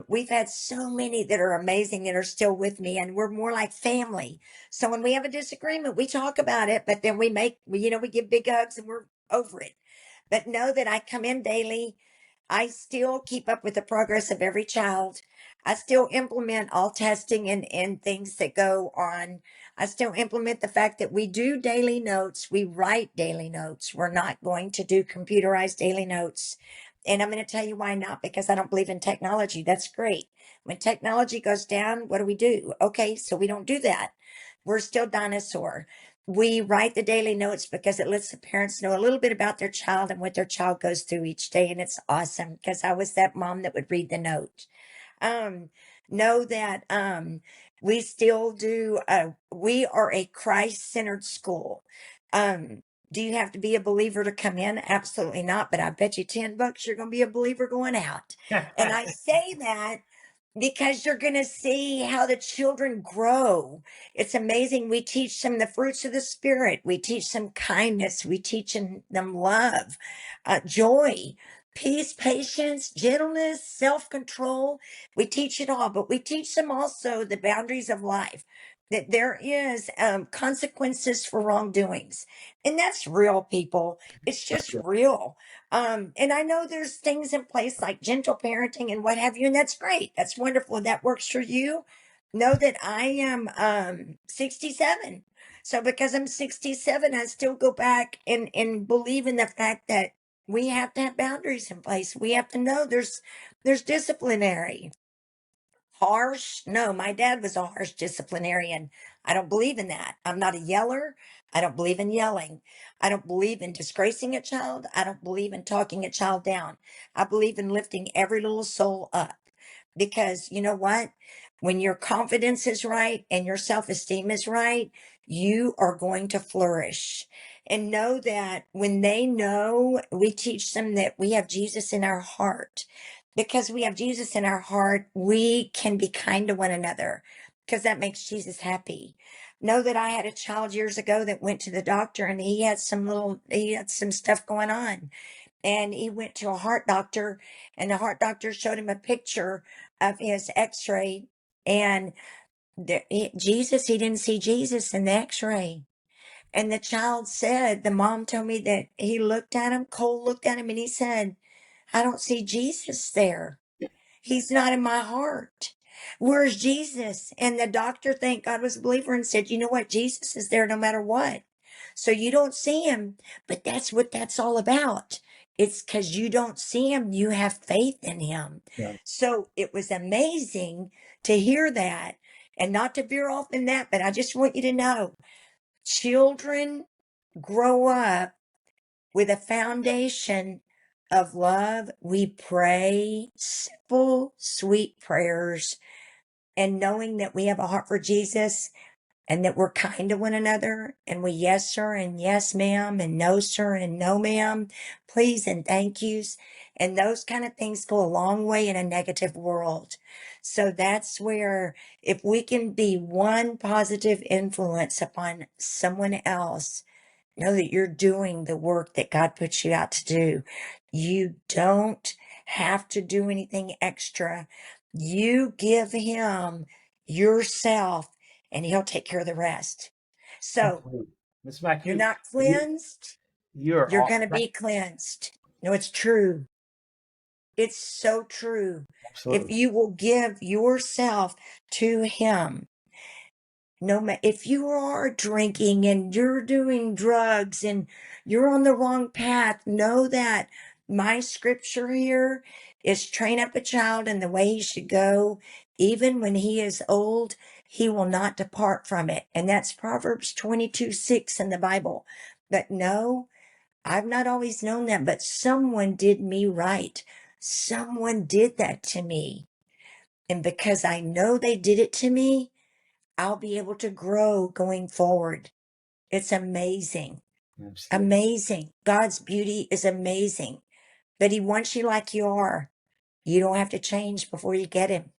We've had so many that are amazing that are still with me, and we're more like family. So when we have a disagreement, we talk about it, but then we give big hugs and we're over it. But know that I come in daily. I still keep up with the progress of every child. I still implement all testing and things that go on. I still implement the fact that we do daily notes. We write daily notes. We're not going to do computerized daily notes. And I'm going to tell you why not, because I don't believe in technology. That's great. When technology goes down, what do? Okay, so we don't do that. We're still dinosaur. We write the daily notes because it lets the parents know a little bit about their child and what their child goes through each day. And it's awesome because I was that mom that would read the note. Um, know that we still do, we are a Christ centered school. Do you have to be a believer to come in? Absolutely not. But I bet you $10 you're going to be a believer going out. And I say that because you're going to see how the children grow. It's amazing. We teach them the fruits of the Spirit. We teach them kindness. We teach them love, joy, peace, patience, gentleness, self control. We teach it all, but we teach them also the boundaries of life. That there is consequences for wrongdoings, and that's real, people. It's just real. And I know there's things in place like gentle parenting and what have you, and that's great. That's wonderful. That works for you. Know that I am 67. So because I'm 67, I still go back and believe in the fact that we have to have boundaries in place. We have to know there's disciplinary. Harsh? No, my dad was a harsh disciplinarian. I don't believe in that. I'm not a yeller. I don't believe in yelling. I don't believe in disgracing a child. I don't believe in talking a child down. I believe in lifting every little soul up. Because you know what? When your confidence is right and your self esteem is right, you are going to flourish. And know that when they know, we teach them that we have Jesus in our heart. Because we have Jesus in our heart, we can be kind to one another because that makes Jesus happy. Know that I had a child years ago that went to the doctor and he had some stuff going on. And he went to a heart doctor, and the heart doctor showed him a picture of his x-ray, and he didn't see Jesus in the x-ray. And the child said, the mom told me that he looked at him, Cole looked at him, and he said, I don't see Jesus there. He's not in my heart. Where's Jesus? And the doctor, thank God, was a believer and said, you know what? Jesus is there no matter what. So you don't see him, but that's what that's all about. It's because you don't see him, you have faith in him. Yeah. So it was amazing to hear that, and not to veer off in that, but I just want you to know children grow up with a foundation of love. We pray simple, sweet prayers, and knowing that we have a heart for Jesus and that we're kind to one another, and we yes sir and yes ma'am and no sir and no ma'am, please and thank yous, and those kind of things go a long way in a negative world. So that's where, if we can be one positive influence upon someone else, know that you're doing the work that God puts you out to do. You don't have to do anything extra. You give him yourself and he'll take care of the rest. So Absolutely. Miss Mack, you're not you cleansed, you're you're all, going to be cleansed. No, it's true. It's so true. If absolutely. you will give yourself to him, no matter if you are drinking and you're doing drugs and you're on the wrong path, know that my scripture here is train up a child in the way he should go. Even when he is old, he will not depart from it. And that's Proverbs 22:6 in the Bible. But no, I've not always known that, but someone did me right. Someone did that to me. And because I know they did it to me, I'll be able to grow going forward. It's amazing. Absolutely. Amazing. God's beauty is amazing. But he wants you like you are. You don't have to change before you get him.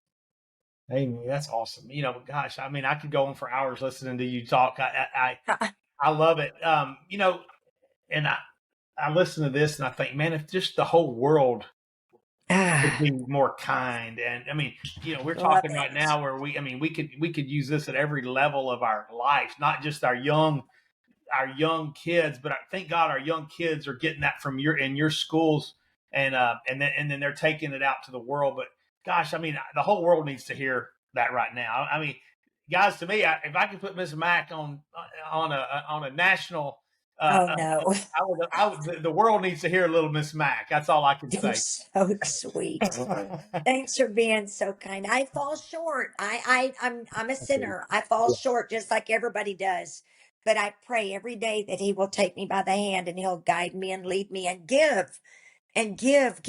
Hey, that's awesome. Gosh, I mean, I could go on for hours listening to you talk. I love it. And I listen to this and I think, man, if just the whole world could Ah, be more kind. And I mean, we're love talking right it. now where we could use this at every level of our life, not just our young kids, but I thank God our young kids are getting that from in your schools, and then they're taking it out to the world. But gosh, I mean, the whole world needs to hear that right now. I mean, guys, to me, if I could put Miss Mack on a national, Oh no. the world needs to hear a little Miss Mack. That's all I can You're say. so sweet. Thanks for being so kind. I fall short. I'm a sinner. I fall short just like everybody does. But I pray every day that he will take me by the hand and he'll guide me and lead me and give. And give.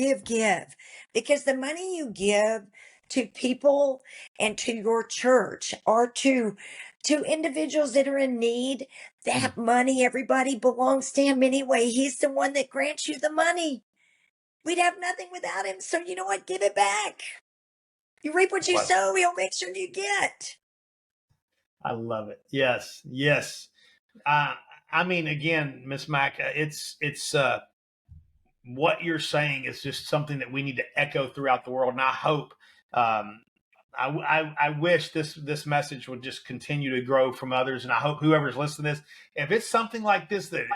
Because the money you give to people and to your church or to individuals that are in need. That money, everybody, belongs to him anyway. He's the one that grants you the money. We'd have nothing without him. So you know what? Give it back. You reap what you Wow. sow. He'll make sure you get. I love it. Yes, yes. I mean, again, Miss Mack, it's what you're saying is just something that we need to echo throughout the world, and I hope. I wish this message would just continue to grow from others, and I hope whoever's listening to this, if it's something like this that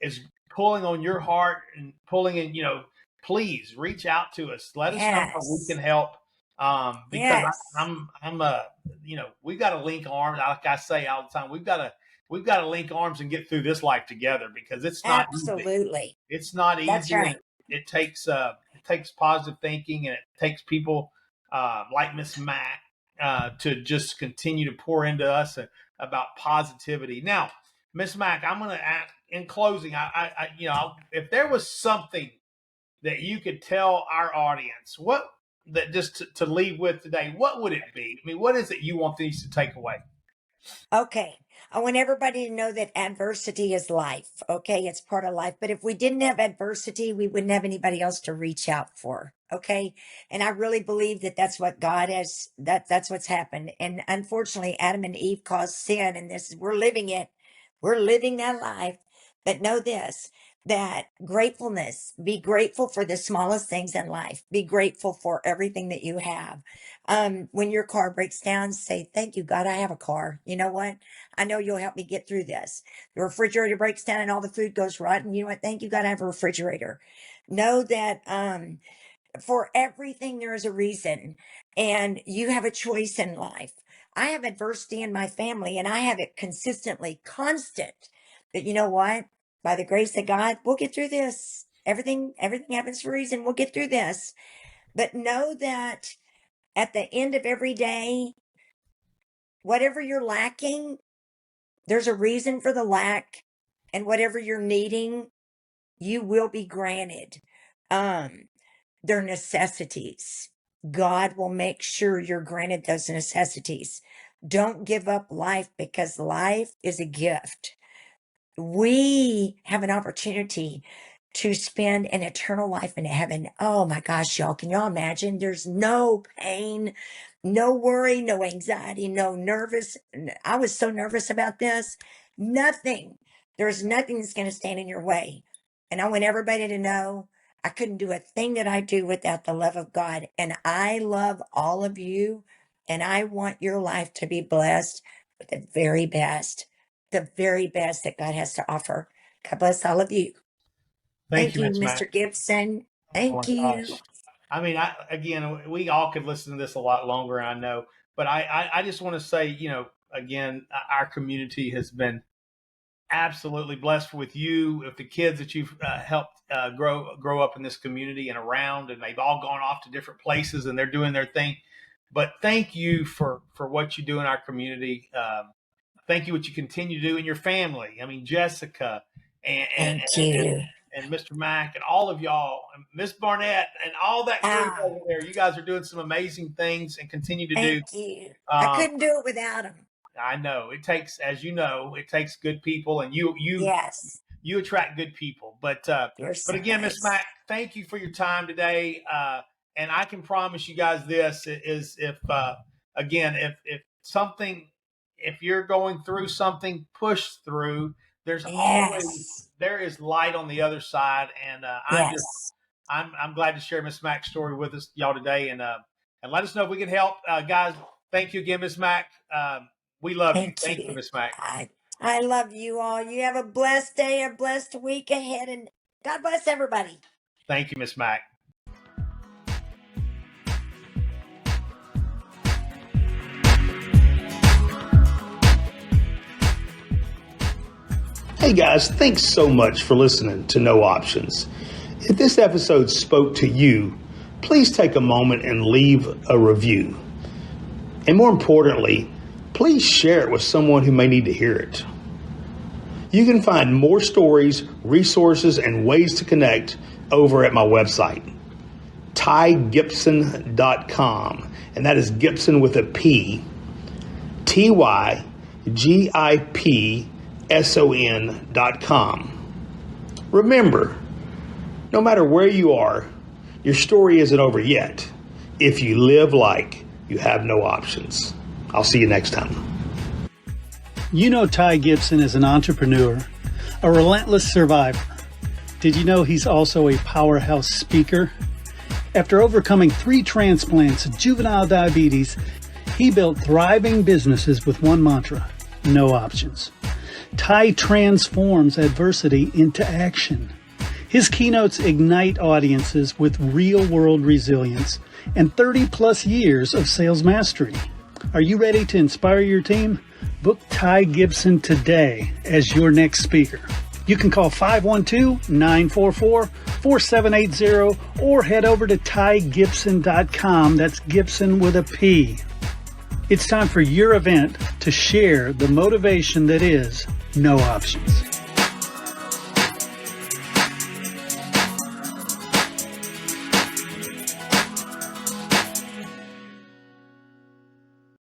is pulling on your heart and pulling in, please reach out to us. Let us know how we Yes. can help. Because Yes. I'm we've got to link arms. Like I say all the time, we've got to link arms and get through this life together, because it's not easy. Absolutely. It's not easy. That's right. It takes positive thinking, and it takes people like Miss Mack to just continue to pour into us about positivity. Now, Miss Mack, I'm going to ask in closing. If there was something that you could tell our audience, what that just to leave with today, what would it be? I mean, what is it you want these to take away? Okay. I want everybody to know that adversity is life. Okay. It's part of life. But if we didn't have adversity, we wouldn't have anybody else to reach out for. Okay. And I really believe that that's what God has, that's what's happened. And unfortunately, Adam and Eve caused sin, and we're living it. We're living that life. But know this, that gratefulness, be grateful for the smallest things in life. Be grateful for everything that you have. When your car breaks down, say, thank you, God, I have a car. You know what? I know you'll help me get through this. The refrigerator breaks down and all the food goes rotten. You know what? Thank you, God, I have a refrigerator. Know that for everything, there is a reason, and you have a choice in life. I have adversity in my family, and I have it consistently, constant. But you know what? By the grace of God, we'll get through this. Everything happens for a reason. We'll get through this. But know that at the end of every day, whatever you're lacking, there's a reason for the lack, and whatever you're needing, you will be granted. They're necessities. God will make sure you're granted those necessities. Don't give up life, because life is a gift. We have an opportunity to spend an eternal life in heaven. Oh my gosh, y'all, can y'all imagine? There's no pain, no worry, no anxiety, no nervous. I was so nervous about this. Nothing. There's nothing that's going to stand in your way. And I want everybody to know I couldn't do a thing that I do without the love of God. And I love all of you. And I want your life to be blessed with the very best that God has to offer. God bless all of you. Thank Thank you, you, Miss Mack. Mr. Gibson. Oh Thank my you. gosh. I mean, we all could listen to this a lot longer, I know, but I just want to say, again, our community has been absolutely blessed with you, with the kids that you've helped grow up in this community and around, and they've all gone off to different places and they're doing their thing. But thank you for what you do in our community. Thank you what you continue to do in your family. I mean, Jessica and and, Thank and, you. and Mr. Mack and all of y'all, and Miss Barnett and all that group Ah, over there. You guys are doing some amazing things and continue to do. thank you. I Um, couldn't do it without him. I know it takes, as you know, it takes good people, and Yes. you attract good people. You're But so again, Miss nice. Mack, thank you for your time today. And I can promise you guys this is if again if something, if you're going through something, push through. Yes. There is light on the other side, and Yes. I'm glad to share Miss Mack's story with us y'all today, and let us know if we can help, guys. Thank you again, Miss Mack. We love you. Thank Thank you, you. Miss Mack. I love you all. You have a blessed day, a blessed week ahead, and God bless everybody. Thank you, Miss Mack. Hey guys, thanks so much for listening to No Options. If this episode spoke to you, please take a moment and leave a review. And more importantly, please share it with someone who may need to hear it. You can find more stories, resources, and ways to connect over at my website, tygibson.com. And that is Gibson with a P, Tygibson.com. GIPSON.com. Remember, no matter where you are, your story isn't over yet if you live like you have no options. I'll see you next time. You know Ty Gibson is an entrepreneur, a relentless survivor. Did you know he's also a powerhouse speaker? After overcoming 3 transplants of juvenile diabetes, he built thriving businesses with one mantra: no options. Ty transforms adversity into action. His keynotes ignite audiences with real-world resilience and 30-plus years of sales mastery. Are you ready to inspire your team? Book Ty Gibson today as your next speaker. You can call 512-944-4780 or head over to tygibson.com. That's Gibson with a P. It's time for your event to share the motivation that is no options.